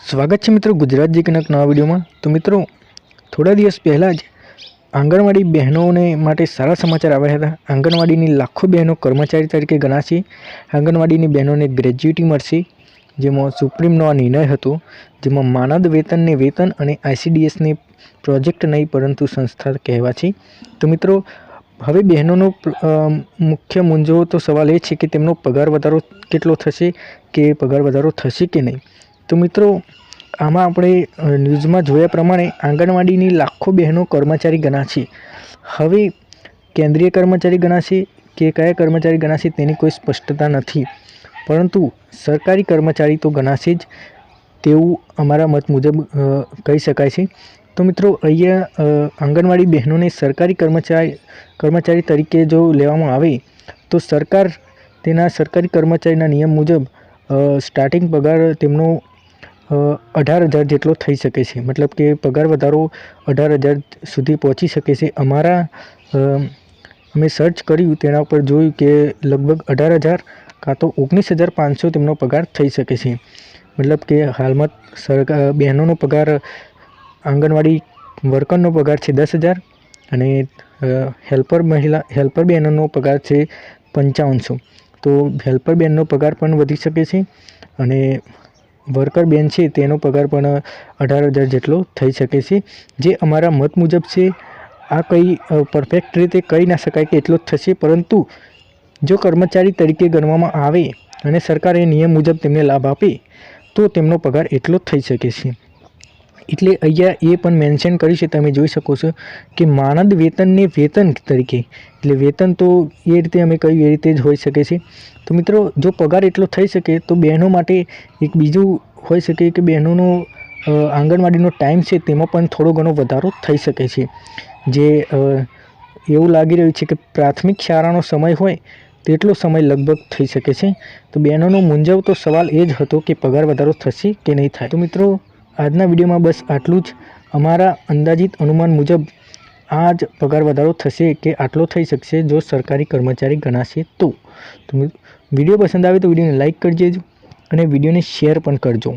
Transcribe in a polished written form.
સ્વાગત છે મિત્રો ગુજરાત જીકેના નવા વિડીયોમાં। તો મિત્રો થોડા દિવસ પહેલાં જ આંગણવાડી બહેનોને માટે સારા સમાચાર આવ્યા હતા। આંગણવાડીની લાખો બહેનો કર્મચારી તરીકે ગણાશે। આંગણવાડીની બહેનોને ગ્રેજ્યુટી મળશે, જેમાં સુપ્રીમનો આ નિર્ણય હતો, જેમાં માનદ વેતનને વેતન અને ICDSને પ્રોજેક્ટ નહીં પરંતુ સંસ્થા કહેવાશે। તો મિત્રો હવે બહેનોનો મુખ્ય મૂંઝવતો સવાલ એ છે કે તેમનો પગાર વધારો કેટલો થશે, કે પગાર વધારો થશે કે નહીં। તો મિત્રો આમાં આપણે ન્યૂઝમાં જોયા પ્રમાણે આંગણવાડીની લાખો બહેનો કર્મચારી ગણાશે। હવે કેન્દ્રીય કર્મચારી ગણાશે કે કયા કર્મચારી ગણાશે તેની કોઈ સ્પષ્ટતા નથી, પરંતુ સરકારી કર્મચારી તો ગણાશે જ તેવું અમારા મત મુજબ કહી શકાય છે। તો મિત્રો અહીંયા આંગણવાડી બહેનોને સરકારી કર્મચારી તરીકે જો લેવામાં આવે તો સરકાર તેના સરકારી કર્મચારીના નિયમ મુજબ સ્ટાર્ટિંગ પગાર તેમનો 18,000 જેટલો થઈ શકે છે, મતલબ કે પગાર વધારો 18,000 સુધી પહોંચી શકે છે। અમે સર્ચ કર્યું, તેના ઉપર જોયું કે લગભગ 18,000 કાં તો 19,500 તેમનો પગાર થઈ શકે છે। મતલબ કે હાલમાં બહેનોનો પગાર આંગણવાડી વર્કરનો પગાર છે 10,000 અને હેલ્પર બહેનોનો પગાર છે 5500। તો હેલ્પર બહેનનો પગાર પણ વધી શકે છે અને વર્કર બેન છે તેનો પગાર પણ 18,000 જેટલો થઈ શકે છે, જે અમારા મત મુજબ છે। આ કંઈ પરફેક્ટ રીતે કહી ના શકાય કે એટલો જ થશે, પરંતુ જો કર્મચારી તરીકે ગણવામાં આવે અને સરકારે નિયમ મુજબ તેમને લાભ આપે તો તેમનો પગાર એટલો જ થઈ શકે છે। એટલે અહીંયા એ પણ મેન્શન કર્યું છે, તમે જોઈ શકો છો કે માનદ વેતનને વેતન તરીકે, એટલે વેતન તો એ રીતે અમે કહ્યું એ રીતે જ હોઈ શકે છે। તો મિત્રો જો પગાર એટલો થઈ શકે તો બહેનો માટે એક બીજું હોઈ શકે કે બહેનોનો આંગણવાડીનો ટાઈમ છે તેમાં પણ થોડો ઘણો વધારો થઈ શકે છે। જે એવું લાગી રહ્યું છે કે પ્રાથમિક શાળાનો સમય હોય તેટલો સમય લગભગ થઈ શકે છે। તો બહેનોનો મૂંઝવતો સવાલ એ જ હતો કે પગાર વધારો થશે કે નહીં થાય। તો મિત્રો આજના વિડીયોમાં બસ આટલું જ। અમારા અંદાજિત અનુમાન મુજબ આ જ પગાર વધારો થશે કે આટલો થઈ શકશે જો સરકારી કર્મચારી ગણાશે તો વિડીયો પસંદ આવે તો વિડીયોને લાઇક કરજો અને વિડીયોને શેર પણ કરજો।